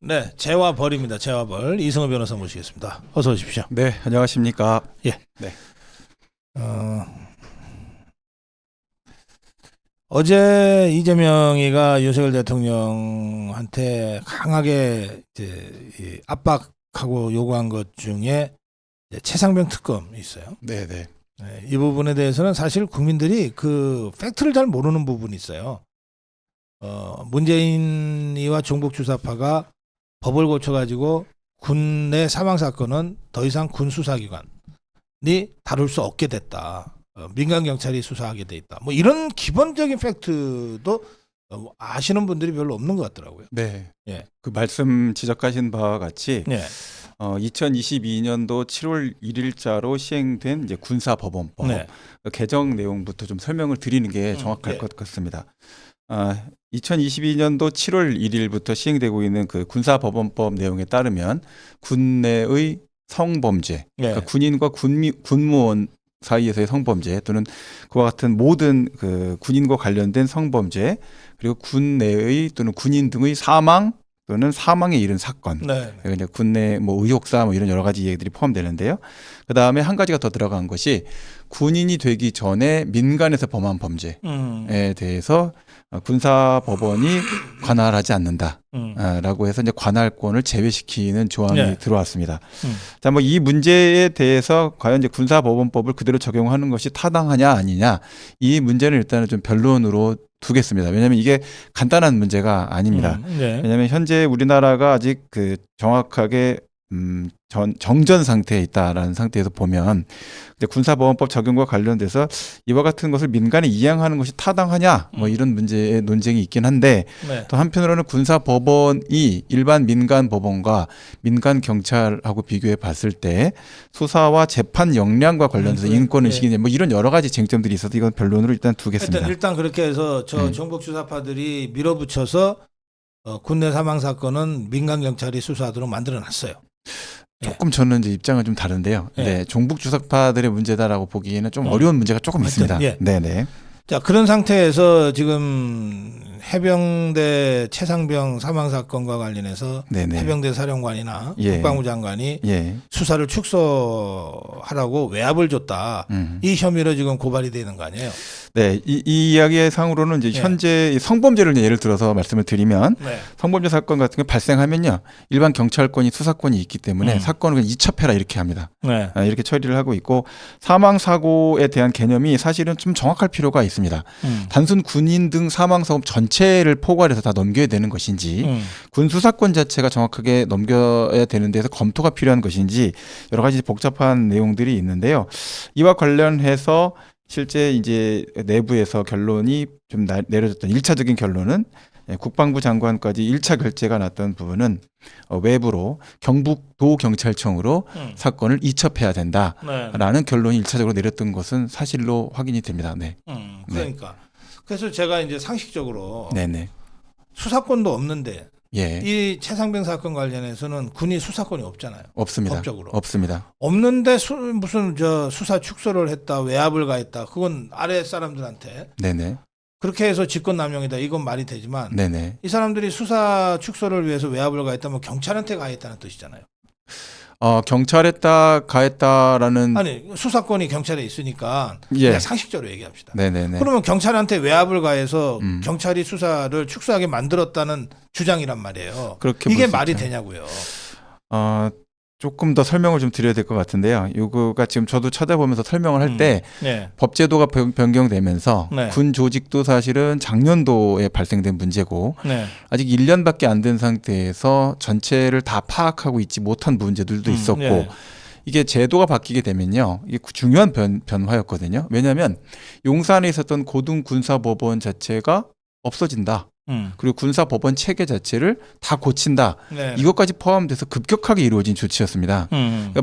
네, 재와 벌입니다. 재와 벌 이승호 변호사 모시겠습니다. 어서 오십시오. 네, 안녕하십니까. 예. 네. 어제 이재명이가 윤석열 대통령한테 강하게 이제 압박하고 요구한 것 중에 이제 최상병 특검이 있어요. 네, 네. 네, 이 부분에 대해서는 사실 국민들이 그 팩트를 잘 모르는 부분이 있어요. 문재인이와 종북주사파가 법을 고쳐가지고 군 내 사망 사건은 더 이상 군 수사기관이 다룰 수 없게 됐다. 민간 경찰이 수사하게 돼 있다. 뭐 이런 기본적인 팩트도 아시는 분들이 별로 없는 것 같더라고요. 네. 예. 그 말씀 지적하신 바와 같이 네. 2022년도 7월 1일자로 시행된 이제 군사법원법 네. 개정 내용부터 좀 설명을 드리는 게 정확할 예. 것 같습니다. 2022년도 7월 1일부터 시행되고 있는 그 군사법원법 내용에 따르면 군내의 성범죄, 예. 그러니까 군인과 군무원 사이에서의 성범죄 또는 그와 같은 모든 그 군인과 관련된 성범죄, 그리고 군 내의 또는 군인 등의 사망 또는 사망에 이른 사건, 네. 그러니까 이제 군내 뭐 의혹사 뭐 이런 여러 가지 얘기들이 포함되는데요. 그 다음에 한 가지가 더 들어간 것이 군인이 되기 전에 민간에서 범한 범죄에 대해서 군사법원이 관할하지 않는다라고 해서 이제 관할권을 제외시키는 조항이 네. 들어왔습니다. 자, 뭐 이 문제에 대해서 과연 이제 군사법원법을 그대로 적용하는 것이 타당하냐 아니냐, 이 문제는 일단은 좀 변론으로 두겠습니다. 왜냐하면 이게 간단한 문제가 아닙니다. 네. 왜냐하면 현재 우리나라가 아직 그 정확하게 정전 상태에 있다라는 상태에서 보면 이제 군사법원법 적용과 관련돼서 이와 같은 것을 민간에 이양하는 것이 타당하냐 뭐 이런 문제의 논쟁이 있긴 한데, 네. 또 한편으로는 군사법원이 일반 민간 법원과 민간 경찰하고 비교해 봤을 때 수사와 재판 역량과 관련돼서 인권 의식이냐 뭐 이런 여러 가지 쟁점들이 있어서 이건 변론으로 일단 두겠습니다. 일단 그렇게 해서 저 종북주사파들이 밀어붙여서 군내 사망 사건은 민간 경찰이 수사하도록 만들어놨어요. 조금 저는 이제 입장은 좀 다른데요. 예. 네, 종북 주사파들의 문제다라고 보기에는 좀 어려운 문제가 조금 있습니다. 예. 네네. 자, 그런 상태에서 지금 해병대 최상병 사망 사건과 관련해서 네네. 해병대 사령관이나 예. 국방부 장관이 예. 수사를 축소하라고 외압을 줬다. 이 혐의로 지금 고발이 되는 거 아니에요? 네, 이 이야기의 상으로는 이제 예. 현재 성범죄를 예를 들어서 말씀을 드리면 네. 성범죄 사건 같은 게 발생하면요, 일반 경찰권이 수사권이 있기 때문에 사건을 그냥 이첩해라 이렇게 합니다. 네. 이렇게 처리를 하고 있고, 사망 사고에 대한 개념이 사실은 좀 정확할 필요가 있습니다. 단순 군인 등 사망 사고 전체를 포괄해서 다 넘겨야 되는 것인지, 군 수사권 자체가 정확하게 넘겨야 되는 데서 검토가 필요한 것인지 여러 가지 복잡한 내용들이 있는데요. 이와 관련해서 실제 이제 내부에서 결론이 좀 내려졌던 1차적인 결론은 국방부 장관까지 1차 결재가 났던 부분은 외부로 경북도 경찰청으로 사건을 이첩해야 된다라는 네. 결론이 1차적으로 내렸던 것은 사실로 확인이 됩니다. 네. 그러니까. 그래서 제가 이제 상식적으로 네네. 수사권도 없는데 예. 이 최상병 사건 관련해서는 군이 수사권이 없잖아요. 없습니다. 법적으로. 없습니다. 없는데 무슨 저 수사 축소를 했다, 외압을 가했다. 그건 아래 사람들한테 네네. 그렇게 해서 직권남용이다. 이건 말이 되지만 네네. 이 사람들이 수사 축소를 위해서 외압을 가했다면 경찰한테 가했다는 뜻이잖아요. 경찰에 가했다라는. 아니 수사권이 경찰에 있으니까 예. 그냥 상식적으로 얘기합시다. 네네네. 그러면 경찰한테 외압을 가해서 경찰이 수사를 축소하게 만들었다는 주장이란 말이에요. 그렇게 이게 볼수 말이 있죠. 되냐고요. 조금 더 설명을 좀 드려야 될 것 같은데요. 이거가 지금 저도 찾아보면서 설명을 할 때 네. 법제도가 변경되면서 네. 군 조직도 사실은 작년도에 발생된 문제고, 네. 아직 1년밖에 안 된 상태에서 전체를 다 파악하고 있지 못한 문제들도 있었고, 네. 이게 제도가 바뀌게 되면요, 이게 중요한 변화였거든요. 왜냐하면 용산에 있었던 고등군사법원 자체가 없어진다. 그리고 군사법원 체계 자체를 다 고친다. 네. 이것까지 포함돼서 급격하게 이루어진 조치였습니다. 그러니까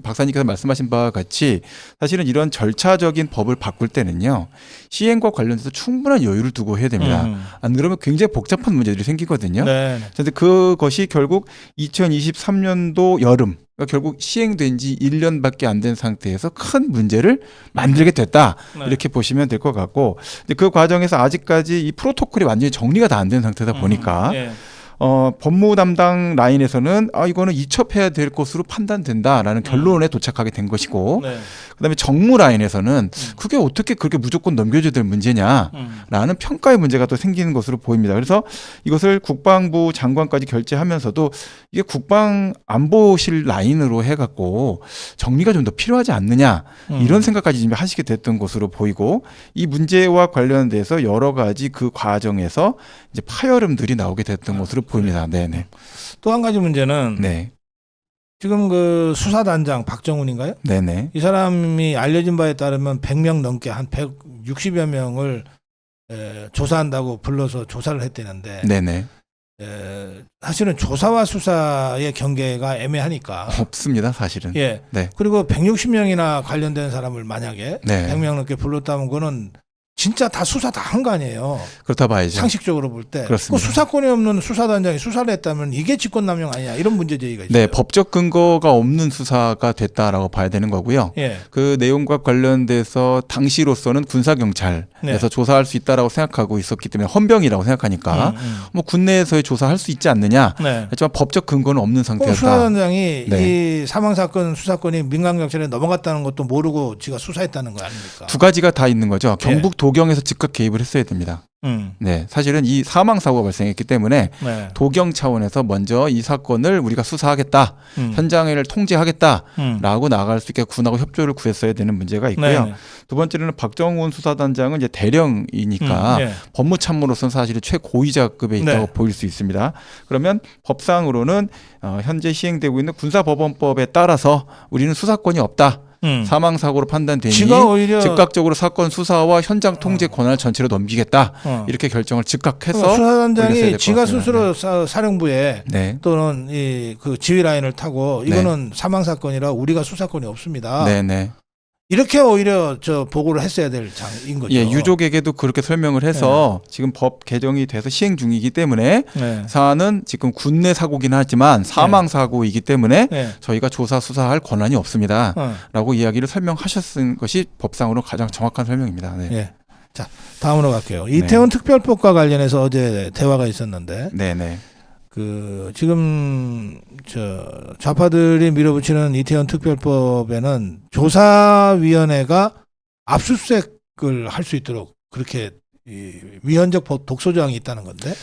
박사님께서 말씀하신 바와 같이 사실은 이런 절차적인 법을 바꿀 때는요, 시행과 관련해서 충분한 여유를 두고 해야 됩니다. 안 그러면 굉장히 복잡한 문제들이 생기거든요. 네. 그런데 그것이 결국 2023년도 여름, 그러니까 결국 시행된 지 1년밖에 안 된 상태에서 큰 문제를 만들게 됐다. 네. 이렇게 보시면 될 것 같고, 근데 그 과정에서 아직까지 이 프로토콜이 완전히 정리가 다 안 된 상태다 보니까 네. 법무 담당 라인에서는 이거는 이첩해야 될 것으로 판단된다라는 결론에 도착하게 된 것이고, 네. 그다음에 정무 라인에서는 그게 어떻게 그렇게 무조건 넘겨줘야 될 문제냐라는 평가의 문제가 또 생기는 것으로 보입니다. 그래서 이것을 국방부 장관까지 결재하면서도 이게 국방안보실 라인으로 해갖고 정리가 좀 더 필요하지 않느냐 이런 생각까지 지금 하시게 됐던 것으로 보이고, 이 문제와 관련돼서 여러 가지 그 과정에서 이제 파열음들이 나오게 됐던 것으로 보입니다. 네네. 또 한 가지 문제는 네. 지금 그 수사단장 박정훈인가요? 네네. 이 사람이 알려진 바에 따르면 100명 넘게 한 160여 명을 조사한다고 불러서 조사를 했다는데 네네. 사실은 조사와 수사의 경계가 애매하니까 없습니다, 사실은. 예. 네. 그리고 160명이나 관련된 사람을 만약에 네. 100명 넘게 불렀다면 그거는 진짜 다 수사 다 한 거 아니에요. 그렇다 봐야죠. 상식적으로 볼 때. 그렇습니다. 수사권이 없는 수사단장이 수사를 했다면 이게 직권남용 아니냐 이런 문제 제기가 있어요. 네, 법적 근거가 없는 수사가 됐다라고 봐야 되는 거고요. 예. 그 내용과 관련돼서 당시로서는 군사경찰에서 네. 조사할 수 있다라고 생각하고 있었기 때문에 헌병이라고 생각하니까 뭐 군내에서의 조사할 수 있지 않느냐. 네. 하지만 법적 근거는 없는 상태였다. 수사단장이 네. 이 사망사건 수사권이 민간경찰에 넘어갔다는 것도 모르고 지가 수사했다는 거 아닙니까? 두 가지가 다 있는 거죠. 경북 도경에서 즉각 개입을 했어야 됩니다. 네, 사실은 이 사망 사고가 발생했기 때문에 네. 도경 차원에서 먼저 이 사건을 우리가 수사하겠다, 현장을 통제하겠다라고 나갈 수 있게 군하고 협조를 구했어야 되는 문제가 있고요. 네. 두 번째로는 박정훈 수사단장은 이제 대령이니까 네. 법무참모로서는 사실은 최고위자급에 있다고 네. 보일 수 있습니다. 그러면 법상으로는 현재 시행되고 있는 군사법원법에 따라서 우리는 수사권이 없다. 사망 사고로 판단되니 지가 오히려 즉각적으로 사건 수사와 현장 통제 권한을 전체로 넘기겠다. 이렇게 결정을 즉각해서 수사단장이 지가 같습니다. 스스로 사령부에 네. 또는 이 그 지휘 라인을 타고 이거는 사망 사건이라 우리가 수사권이 없습니다. 네, 네. 이렇게 오히려 저 보고를 했어야 될 장인 거죠. 예, 유족에게도 그렇게 설명을 해서 지금 법 개정이 돼서 시행 중이기 때문에 네. 사안은 지금 군내 사고긴 하지만 사망 사고이기 때문에 네. 저희가 조사 수사할 권한이 없습니다. 어. 라고 이야기를 설명하셨은 것이 법상으로 가장 정확한 설명입니다. 네. 예. 자, 다음으로 갈게요. 이태원 특별법과 관련해서 어제 대화가 있었는데 네, 네. 그 지금 저 좌파들이 밀어붙이는 이태원 특별법에는 조사위원회가 압수수색을 할 수 있도록 그렇게 이 위헌적 독소조항이 있다는 건데.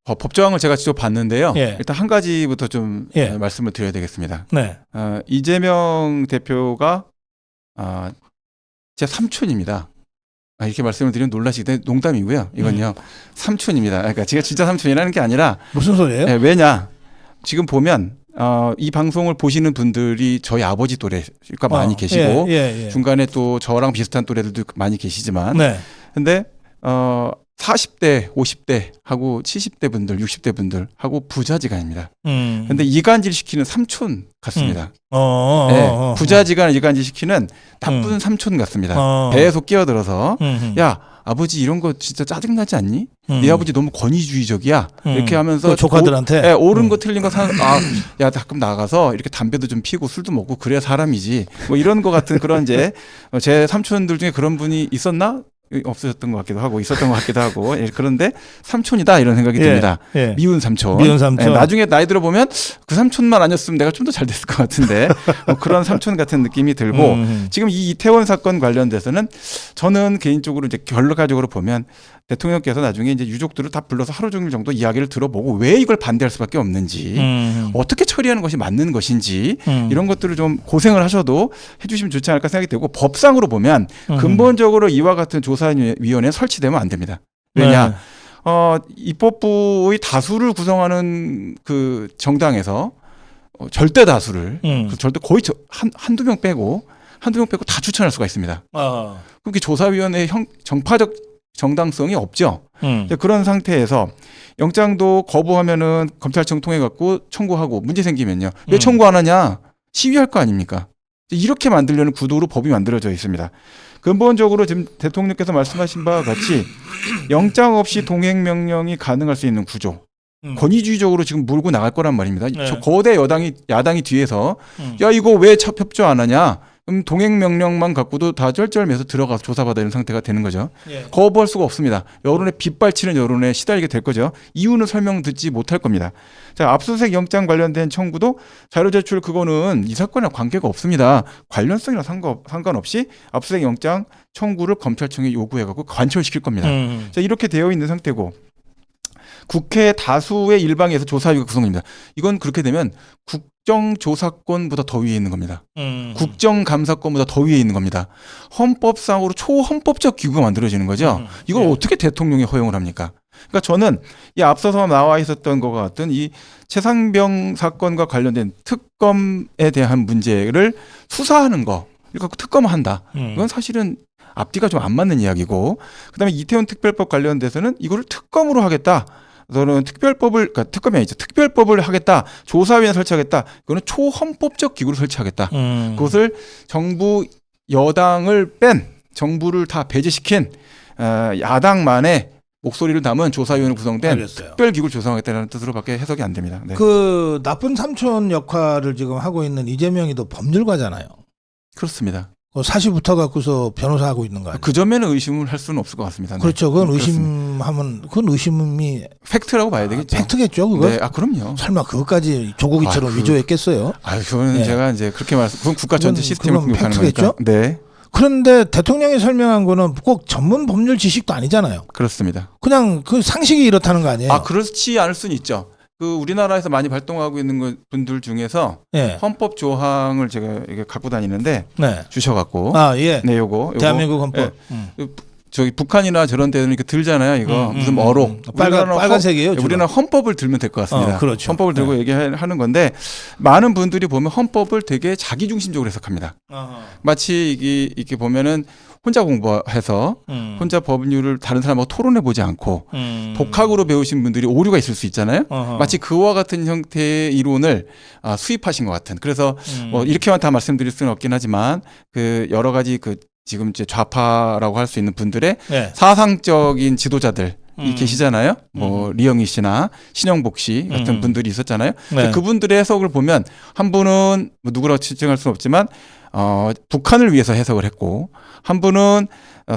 법조항을 제가 직접 봤는데요. 예. 일단 한 가지부터 좀 예. 말씀을 드려야 되겠습니다. 네. 이재명 대표가 제 삼촌입니다. 이렇게 말씀을 드리면 놀라시기 때문에 농담이고요. 이건요. 삼촌입니다. 그러니까 제가 진짜 삼촌이라는 게 아니라 무슨 소리예요? 네, 왜냐? 지금 보면 이 방송을 보시는 분들이 저희 아버지 또래가 많이 계시고 예. 중간에 또 저랑 비슷한 또래들도 많이 계시지만 네. 근데 40대, 50대 하고 70대 분들, 60대 분들 하고 부자지간입니다. 근데 이간질 시키는 삼촌 같습니다. 네, 부자지간을 이간질 시키는 나쁜 삼촌 같습니다. 배에서 끼어들어서 야 아버지 이런 거 진짜 짜증나지 않니? 네 아버지 너무 권위주의적이야. 이렇게 하면서 그 조카들한테 네, 옳은 거 틀린 거 야 가끔 나가서 이렇게 담배도 좀 피고 술도 먹고 그래야 사람이지. 뭐 이런 거 같은 그런 이제 제 삼촌들 중에 그런 분이 있었나? 없어졌던 것 같기도 하고 있었던 것 같기도 하고 그런데 삼촌이다 이런 생각이 듭니다. 예. 미운 삼촌. 미운 삼촌. 나중에 나이 들어보면 그 삼촌만 아니었으면 내가 좀 더 잘 됐을 것 같은데 그런 삼촌 같은 느낌이 들고 지금 이 이태원 사건 관련돼서는 저는 개인적으로 이제 결과적으로 보면 대통령께서 나중에 이제 유족들을 다 불러서 하루 종일 정도 이야기를 들어보고 왜 이걸 반대할 수밖에 없는지 어떻게 처리하는 것이 맞는 것인지 이런 것들을 좀 고생을 하셔도 해주시면 좋지 않을까 생각이 되고 법상으로 보면 근본적으로 이와 같은 조사위원회 설치되면 안 됩니다. 왜냐? 네. 입법부의 다수를 구성하는 그 정당에서 절대 다수를 절대 거의 한두 명 빼고 다 추천할 수가 있습니다. 그렇게 조사위원회의 정파적 정당성이 없죠. 그런 상태에서 영장도 거부하면은 검찰청 통해 갖고 청구하고 문제 생기면요. 왜 청구 안 하냐? 시위할 거 아닙니까? 이렇게 만들려는 구도로 법이 만들어져 있습니다. 근본적으로 지금 대통령께서 말씀하신 바와 같이 영장 없이 동행 명령이 가능할 수 있는 구조. 권위주의적으로 지금 몰고 나갈 거란 말입니다. 네. 저 거대 야당이 뒤에서 야 이거 왜 협조 안 하냐? 동행 명령만 갖고도 다 쩔쩔매서 들어가서 조사받아야 되는 상태가 되는 거죠. 예. 거부할 수가 없습니다. 여론에 빗발치는 여론에 시달리게 될 거죠. 이유는 설명 듣지 못할 겁니다. 자, 압수수색 영장 관련된 청구도 자료 제출 그거는 이 사건이랑 관계가 없습니다. 관련성이랑 상관없이 압수수색 영장 청구를 검찰청에 요구해갖고 관철시킬 겁니다. 자, 이렇게 되어 있는 상태고 국회 다수의 일방에서 조사위가 구성됩니다. 이건 그렇게 되면 국정조사권보다 더 위에 있는 겁니다. 국정감사권보다 더 위에 있는 겁니다. 헌법상으로 초헌법적 기구가 만들어지는 거죠. 이걸 예. 어떻게 대통령이 허용을 합니까? 그러니까 저는 이 앞서서 나와 있었던 것 같은 이 최상병 사건과 관련된 특검에 대한 문제를 수사하는 거, 이거 특검한다. 이건 사실은 앞뒤가 좀 안 맞는 이야기고, 그다음에 이태원 특별법 관련돼서는 이거를 특검으로 하겠다. 저는 그러니까 특검이 아니죠. 특별법을 하겠다. 조사위원 설치하겠다. 이거는 초헌법적 기구를 설치하겠다. 그것을 정부 여당을 뺀, 정부를 다 배제시킨 야당만의 목소리를 담은 조사위원으로 구성된 알겠어요. 특별기구를 조성하겠다는 뜻으로밖에 해석이 안 됩니다. 네. 그 나쁜 삼촌 역할을 지금 하고 있는 이재명이도 법률가잖아요. 그렇습니다. 사시 붙어갖고서 변호사 하고 있는 거 아니에요? 그 점에는 의심을 할 수는 없을 것 같습니다. 네. 그렇죠. 그건 그렇습니다. 의심하면 그건 의심이 팩트라고 봐야 되겠죠. 팩트겠죠. 그거. 네, 그럼요. 설마 그것까지 조국이처럼 위조했겠어요? 그거는 네. 제가 이제 그렇게 그건 국가 전체 시스템을 그건 공격하는 팩트겠죠? 거니까. 네, 그런데 대통령이 설명한 거는 꼭 전문 법률 지식도 아니잖아요. 그렇습니다. 그냥 그 상식이 이렇다는 거 아니에요? 그렇지 않을 수는 있죠. 그 우리나라에서 많이 발동하고 있는 분들 중에서 예. 헌법 조항을 제가 이게 갖고 다니는데 네. 주셔갖고. 예. 네, 요거. 대한민국 헌법. 저기 북한이나 저런 데는 이렇게 들잖아요. 이거 무슨 어록. 빨간색이에요. 우리나라 헌법을 들면 될 것 같습니다. 그렇죠. 헌법을 들고 네. 얘기하는 건데 많은 분들이 보면 헌법을 되게 자기중심적으로 해석합니다. 마치 이게 보면은 혼자 공부해서 혼자 법률을 다른 사람하고 토론해 보지 않고 독학으로 배우신 분들이 오류가 있을 수 있잖아요. 마치 그와 같은 형태의 이론을 수입하신 것 같은. 그래서 뭐 이렇게만 다 말씀드릴 수는 없긴 하지만 그 여러 가지 그 지금 이제 좌파라고 할 수 있는 분들의 네. 사상적인 지도자들 이 계시잖아요. 뭐 리영희 씨나 신영복 씨 같은 분들이 있었잖아요. 네. 그분들의 해석을 보면 한 분은 뭐 누구라고 지칭할 수는 없지만 북한을 위해서 해석을 했고 한 분은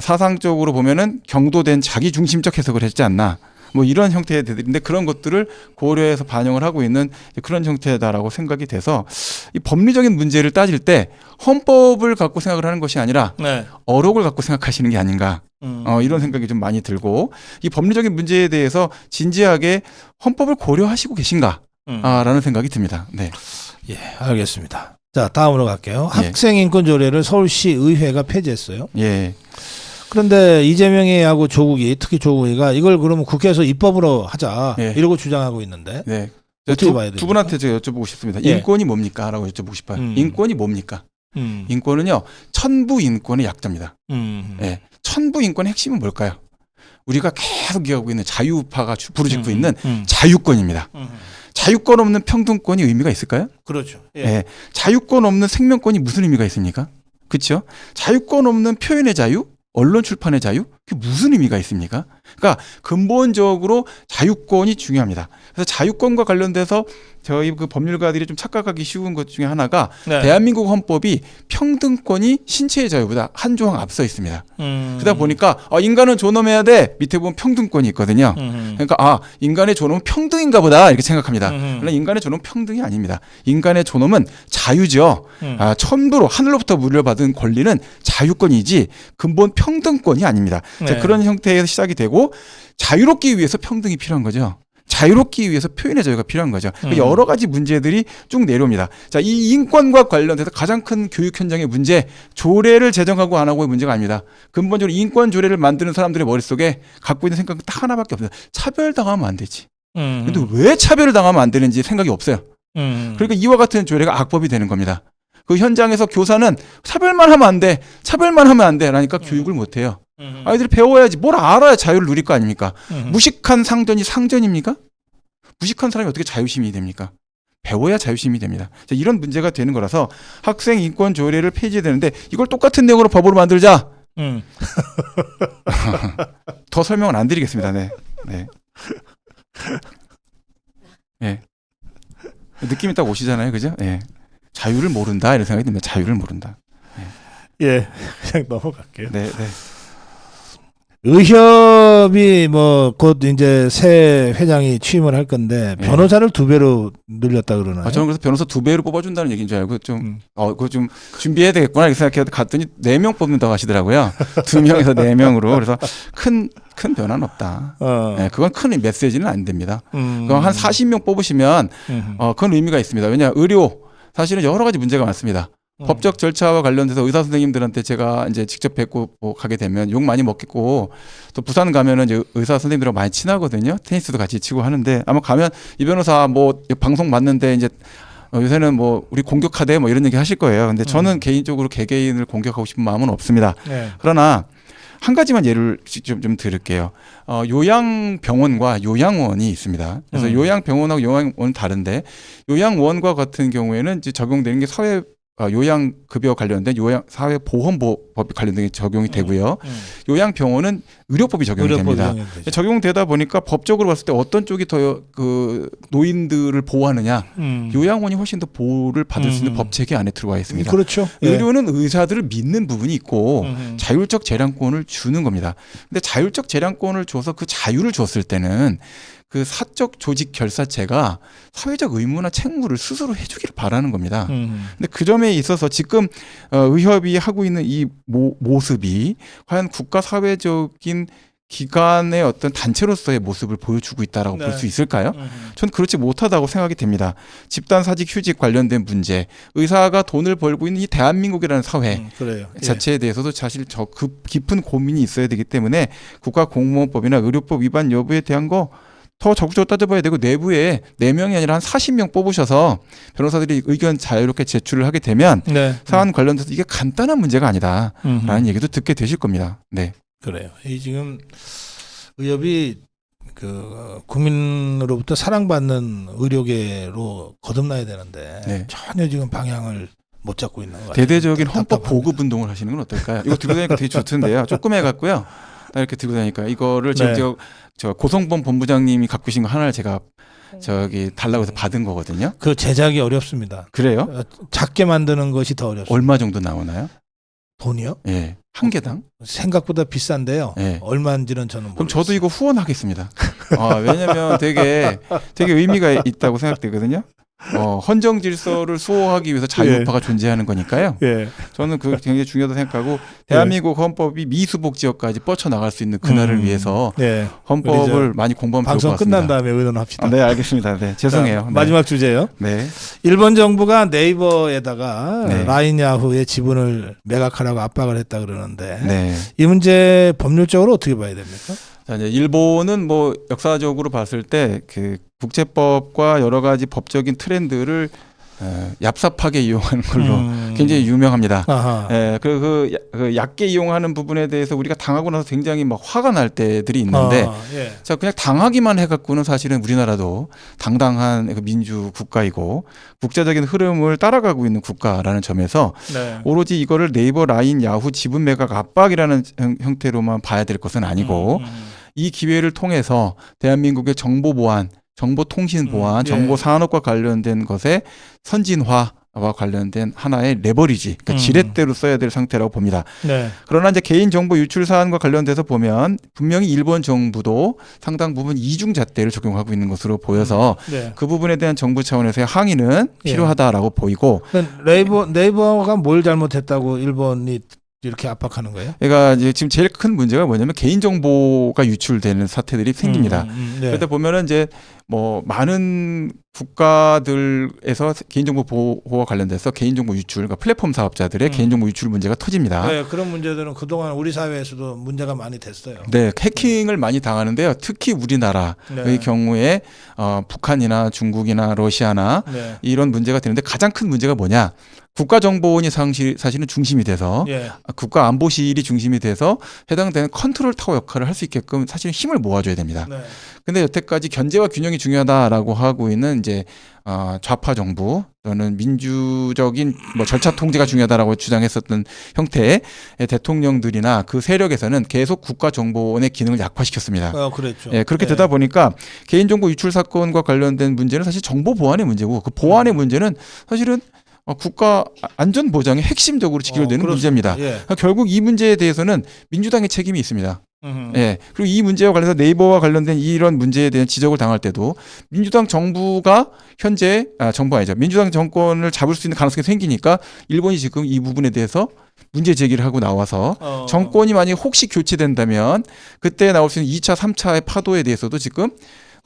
사상적으로 보면은 경도된 자기 중심적 해석을 했지 않나. 뭐 이런 형태의 데들인데 그런 것들을 고려해서 반영을 하고 있는 그런 형태다라고 생각이 돼서 이 법리적인 문제를 따질 때 헌법을 갖고 생각을 하는 것이 아니라 네. 어록을 갖고 생각하시는 게 아닌가 이런 생각이 좀 많이 들고 이 법리적인 문제에 대해서 진지하게 헌법을 고려하시고 계신가 라는 생각이 듭니다. 네. 예, 알겠습니다. 자, 다음으로 갈게요. 예. 학생인권조례를 서울시 의회가 폐지했어요. 예. 그런데 이재명이하고 조국이 특히 조국이가 이걸 그러면 국회에서 입법으로 하자 예. 이러고 주장하고 있는데 네. 어떻게 봐야 됩니까? 두 분한테 제가 여쭤보고 싶습니다. 예. 인권이 뭡니까? 라고 여쭤보고 싶어요. 인권이 뭡니까? 인권은요, 천부 인권의 약자입니다. 예. 천부 인권의 핵심은 뭘까요? 우리가 계속 얘기하고 있는 자유파가 부르짖고 있는 자유권입니다. 자유권 없는 평등권이 의미가 있을까요? 그렇죠. 예. 예. 자유권 없는 생명권이 무슨 의미가 있습니까? 그렇죠? 자유권 없는 표현의 자유, 언론 출판의 자유, 그게 무슨 의미가 있습니까? 그러니까 근본적으로 자유권이 중요합니다. 그래서 자유권과 관련돼서 저희 그 법률가들이 좀 착각하기 쉬운 것 중에 하나가 네. 대한민국 헌법이 평등권이 신체의 자유보다 한 조항 앞서 있습니다. 그러다 보니까 인간은 존엄해야 돼. 밑에 보면 평등권이 있거든요. 그러니까 인간의 존엄은 평등인가 보다 이렇게 생각합니다. 그러나 인간의 존엄은 평등이 아닙니다. 인간의 존엄은 자유죠. 천부로 하늘로부터 물려받은 권리는 자유권이지 근본 평등권이 아닙니다. 네. 자, 그런 형태에서 시작이 되고 자유롭기 위해서 평등이 필요한 거죠. 자유롭기 위해서 표현의 자유가 필요한 거죠. 여러 가지 문제들이 쭉 내려옵니다. 자, 이 인권과 관련돼서 가장 큰 교육 현장의 문제, 조례를 제정하고 안 하고의 문제가 아닙니다. 근본적으로 인권 조례를 만드는 사람들의 머릿속에 갖고 있는 생각은 딱 하나밖에 없어요. 차별당하면 안 되지. 근데 왜 차별을 당하면 안 되는지 생각이 없어요. 그러니까 이와 같은 조례가 악법이 되는 겁니다. 그 현장에서 교사는 차별만 하면 안 돼. 차별만 하면 안 돼. 라니까 교육을 못 해요. 아이들이 배워야지. 뭘 알아야 자유를 누릴 거 아닙니까? 무식한 상전이 상전입니까? 무식한 사람이 어떻게 자유심이 됩니까? 배워야 자유심이 됩니다. 자, 이런 문제가 되는 거라서 학생 인권 조례를 폐지되는데 이걸 똑같은 내용으로 법으로 만들자. 더 설명은 안 드리겠습니다. 네. 네. 네. 느낌이 딱 오시잖아요. 그죠? 네. 자유를 모른다. 이런 생각이 듭니다. 자유를 모른다. 네. 예, 그냥 넘어갈게요. 네, 네. 의협이 뭐 곧 이제 새 회장이 취임을 할 건데 네. 변호사를 2배로 늘렸다 그러나요? 저는 그래서 변호사 2배로 뽑아준다는 얘기인 줄 알고 좀 그거 좀 음. 준비해야 되겠구나 이렇게 생각해서 갔더니 4명 뽑는다고 하시더라고요. 2명에서 4명으로. 그래서 큰 변화는 없다. 네, 그건 큰 메시지는 안 됩니다. 그건 한 40명 뽑으시면 그건 의미가 있습니다. 왜냐 의료 사실은 여러 가지 문제가 많습니다. 법적 절차와 관련돼서 의사 선생님들한테 제가 이제 직접 뵙고 뭐 가게 되면 욕 많이 먹겠고 또 부산 가면은 이제 의사 선생님들하고 많이 친하거든요. 테니스도 같이 치고 하는데 아마 가면 이 변호사 뭐 방송 봤는데 이제 요새는 뭐 우리 공격하대 뭐 이런 얘기 하실 거예요. 근데 저는 개인적으로 개개인을 공격하고 싶은 마음은 없습니다. 네. 그러나 한 가지만 예를 좀 들을게요. 요양병원과 요양원이 있습니다. 그래서 요양병원하고 요양원은 다른데 요양원과 같은 경우에는 이제 적용되는 게 사회 요양급여 관련된 사회보험법이 관련된 게 적용이 되고요. 요양병원은 의료법이 적용이 됩니다. 적용되다 보니까 법적으로 봤을 때 어떤 쪽이 더 그 노인들을 보호하느냐. 요양원이 훨씬 더 보호를 받을 수 있는 법체계 안에 들어와 있습니다. 그렇죠. 의료는 의사들을 믿는 부분이 있고 자율적 재량권을 주는 겁니다. 근데 자율적 재량권을 줘서 그 자유를 줬을 때는 그 사적 조직 결사체가 사회적 의무나 책무를 스스로 해주기를 바라는 겁니다. 근데 그 점에 있어서 지금 의협이 하고 있는 이 모습이 과연 국가 사회적인 기관의 어떤 단체로서의 모습을 보여주고 있다라고 볼 수 있을까요? 전 그렇지 못하다고 생각이 됩니다. 집단 사직 휴직 관련된 문제, 의사가 돈을 벌고 있는 이 대한민국이라는 사회 자체에 대해서도 사실 저 깊은 고민이 있어야 되기 때문에 국가공무원법이나 의료법 위반 여부에 대한 거 더 적극적으로 따져봐야 되고 내부에 4명이 아니라 한 40명 뽑으셔서 변호사들이 의견 자유롭게 제출을 하게 되면 사안 관련돼서 이게 간단한 문제가 아니다라는 얘기도 듣게 되실 겁니다. 네, 그래요. 이 지금 의협이 그 국민으로부터 사랑받는 의료계로 거듭나야 되는데 전혀 지금 방향을 못 잡고 있는 것 같아요. 대대적인 헌법 보급 운동을 하시는 건 어떨까요? 이거 들고 다니니까 되게 좋던데요. 조금 해갖고요. 이렇게 들고 다니니까 이거를 지금 저 고성범 본부장님이 갖고 계신 거 하나를 제가 저기 달라고 해서 받은 거거든요. 그 제작이 어렵습니다. 그래요? 작게 만드는 것이 더 어렵습니다. 얼마 정도 나오나요? 돈이요? 예. 한 개당? 생각보다 비싼데요. 얼마인지는 저는 모르겠어요. 그럼 저도 이거 후원하겠습니다. 왜냐면 되게 의미가 있다고 생각되거든요. 헌정 질서를 수호하기 위해서 자유우파가 존재하는 거니까요. 저는 그 굉장히 중요하다고 생각하고 대한민국 헌법이 미수복 지역까지 뻗쳐나갈 수 있는 그날을 위해서 헌법을 많이 공부하면 좋을 것 방송 같습니다. 끝난 다음에 의논합시다. 네, 알겠습니다. 네, 죄송해요. 자, 마지막 주제요. 네. 일본 정부가 네이버에다가 라인 야후의 지분을 매각하라고 압박을 했다 그러는데 이 문제 법률적으로 어떻게 봐야 됩니까? 자, 이제 일본은 뭐 역사적으로 봤을 때 그 국제법과 여러 가지 법적인 트렌드를 얍삽하게 이용하는 걸로 굉장히 유명합니다. 그 얕게 이용하는 부분에 대해서 우리가 당하고 나서 굉장히 막 화가 날 때들이 있는데, 자 그냥 당하기만 해갖고는 사실은 우리나라도 당당한 그 민주 국가이고 국제적인 흐름을 따라가고 있는 국가라는 점에서 오로지 이거를 네이버, 라인, 야후 지분 매각 압박이라는 형태로만 봐야 될 것은 아니고 이 기회를 통해서 대한민국의 정보 보안, 정보통신 보안, 정보 산업과 관련된 것의 선진화와 관련된 하나의 레버리지, 그러니까 지렛대로 써야 될 상태라고 봅니다. 그러나 이제 개인정보 유출 사안과 관련돼서 보면 분명히 일본 정부도 상당 부분 이중잣대를 적용하고 있는 것으로 보여서 그 부분에 대한 정부 차원에서의 항의는 필요하다라고 보이고. 네이버가 뭘 잘못했다고 일본이 이렇게 압박하는 거예요? 그러니까 이제 지금 제일 큰 문제가 뭐냐면 개인정보가 유출되는 사태들이 생깁니다. 그러다 보면은 이제 뭐 많은 국가들에서 개인정보 보호와 관련돼서 개인정보 유출, 그러니까 플랫폼 사업자들의 개인정보 유출 문제가 터집니다. 그런 문제들은 그동안 우리 사회에서도 문제가 많이 됐어요. 해킹을 많이 당하는데요. 특히 우리나라의 경우에 북한이나 중국이나 러시아나 이런 문제가 되는데 가장 큰 문제가 뭐냐? 국가정보원이 사실은 중심이 돼서 국가안보실이 중심이 돼서 해당되는 컨트롤 타워 역할을 할 수 있게끔 사실 힘을 모아줘야 됩니다. 근데 여태까지 견제와 균형이 중요하다라고 하고 있는 이제 좌파 정부 또는 민주적인 뭐 절차 통제가 중요하다라고 주장했었던 형태의 대통령들이나 그 세력에서는 계속 국가정보원의 기능을 약화시켰습니다. 그랬죠. 그렇게 되다 보니까 개인정보 유출 사건과 관련된 문제는 사실 정보 보안의 문제고 그 보안의 문제는 사실은 국가 안전 보장의 핵심적으로 직결되는 문제입니다. 예. 그러니까 결국 이 문제에 대해서는 민주당의 책임이 있습니다. 음흠. 예. 그리고 이 문제와 관련해서 네이버와 관련된 이런 문제에 대한 지적을 당할 때도 민주당 정부가 현재 정부 아니죠. 민주당 정권을 잡을 수 있는 가능성이 생기니까 일본이 지금 이 부분에 대해서 문제 제기를 하고 나와서 정권이 만약에 혹시 교체된다면 그때 나올 수 있는 2차, 3차의 파도에 대해서도 지금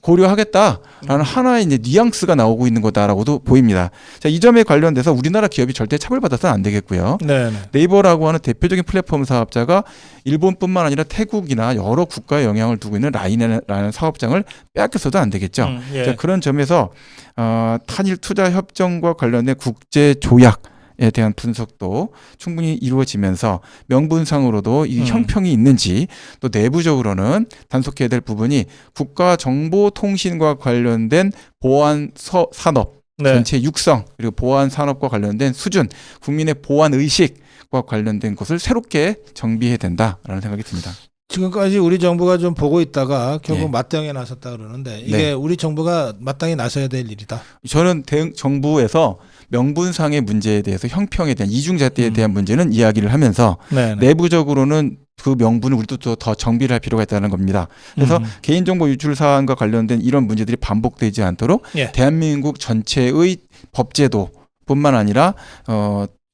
고려하겠다라는 하나의 이제 뉘앙스가 나오고 있는 거다라고도 보입니다. 자, 이 점에 관련돼서 우리나라 기업이 절대 차별받아서는 안 되겠고요. 네네. 네이버라고 하는 대표적인 플랫폼 사업자가 일본뿐만 아니라 태국이나 여러 국가에 영향을 두고 있는 라인이라는 사업장을 빼앗겨서도 안 되겠죠. 예. 자, 그런 점에서 한일 투자 협정과 관련된 국제 조약에 대한 분석도 충분히 이루어지면서 명분상으로도 이 형평이 있는지 또 내부적으로는 단속해야 될 부분이 국가정보통신과 관련된 보안 산업 네. 전체 육성 그리고 보안 산업과 관련된 수준 국민의 보안 의식과 관련된 것을 새롭게 정비해야 된다라는 생각이 듭니다. 지금까지 우리 정부가 좀 보고 있다가 결국 예. 맞대응에 나섰다 그러는데 이게 네. 우리 정부가 마땅히 나서야 될 일이다. 저는 정부에서 명분상의 문제에 대해서 형평에 대한 이중잣대에 대한 문제는 이야기를 하면서 네. 내부적으로는 그 명분을 우리도 더 정비를 할 필요가 있다는 겁니다. 그래서 개인정보 유출 사안과 관련된 이런 문제들이 반복되지 않도록 예. 대한민국 전체의 법제도뿐만 아니라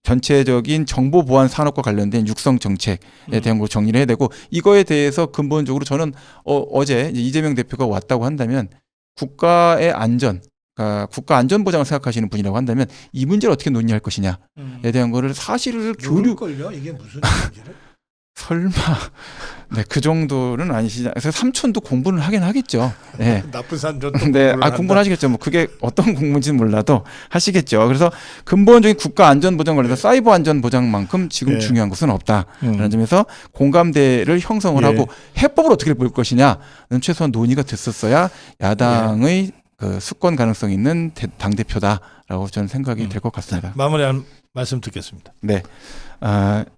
전체적인 정보 보안 산업과 관련된 육성 정책에 대한 걸 정리를 해야 되고 이거에 대해서 근본적으로 저는 어제 이재명 대표가 왔다고 한다면 국가의 안전 국가 안전 보장을 생각하시는 분이라고 한다면 이 문제를 어떻게 논의할 것이냐에 대한 거를 사실을 걸요? 이게 무슨 문제를? 설마 네, 그 정도는 아니시죠. 그래서 삼촌도 공부는 하긴 하겠죠. 네. 나쁜 산전 네, 공부를 하시겠죠. 뭐 그게 어떤 공부인지는 몰라도 하시겠죠. 그래서 근본적인 국가 안전 보장 관련해서 사이버 안전 보장만큼 지금 예. 중요한 것은 없다라는 점에서 공감대를 형성을 예. 하고 해법을 어떻게 볼 것이냐는 최소한 논의가 됐었어야 야당의 그 수권 가능성 있는 당 대표다라고 저는 생각이 될 것 같습니다. 마무리한 말씀 듣겠습니다. 네,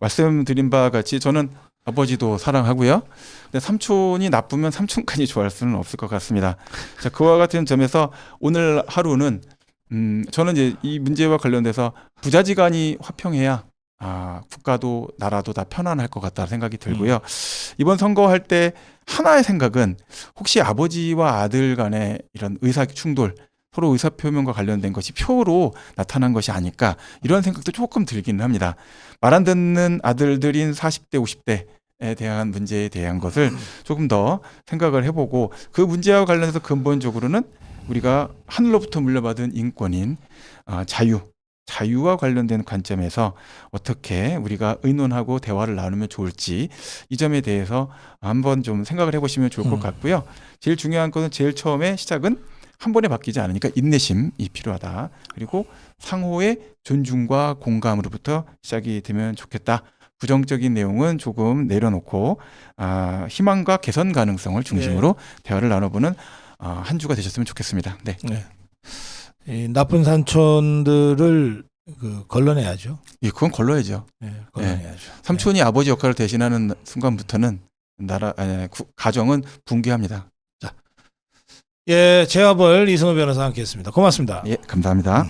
말씀드린 바와 같이 저는 아버지도 사랑하고요. 근데 삼촌이 나쁘면 삼촌까지 좋아할 수는 없을 것 같습니다. 자, 그와 같은 점에서 오늘 하루는 저는 이제 이 문제와 관련돼서 부자지간이 화평해야 국가도 나라도 다 편안할 것 같다 생각이 들고요. 이번 선거할 때 하나의 생각은 혹시 아버지와 아들 간의 이런 의사 충돌 서로 의사표명과 관련된 것이 표로 나타난 것이 아닐까 이런 생각도 조금 들기는 합니다. 말 안 듣는 아들들인 40대, 50대에 대한 문제에 대한 것을 조금 더 생각을 해보고 그 문제와 관련해서 근본적으로는 우리가 하늘로부터 물려받은 인권인 자유와 관련된 관점에서 어떻게 우리가 의논하고 대화를 나누면 좋을지 이 점에 대해서 한번 좀 생각을 해보시면 좋을 것 같고요. 제일 중요한 것은 제일 처음에 시작은 한 번에 바뀌지 않으니까 인내심이 필요하다. 그리고 상호의 존중과 공감으로부터 시작이 되면 좋겠다. 부정적인 내용은 조금 내려놓고 희망과 개선 가능성을 중심으로 대화를 나눠보는 한 주가 되셨으면 좋겠습니다. 네. 네. 이 나쁜 산촌들을 걸러내야죠. 예, 그건 걸러야죠. 네, 걸러내야죠. 삼촌이 아버지 역할을 대신하는 순간부터는 가정은 붕괴합니다. 예, 제압을 이승우 변호사와 함께했습니다. 고맙습니다. 예, 감사합니다.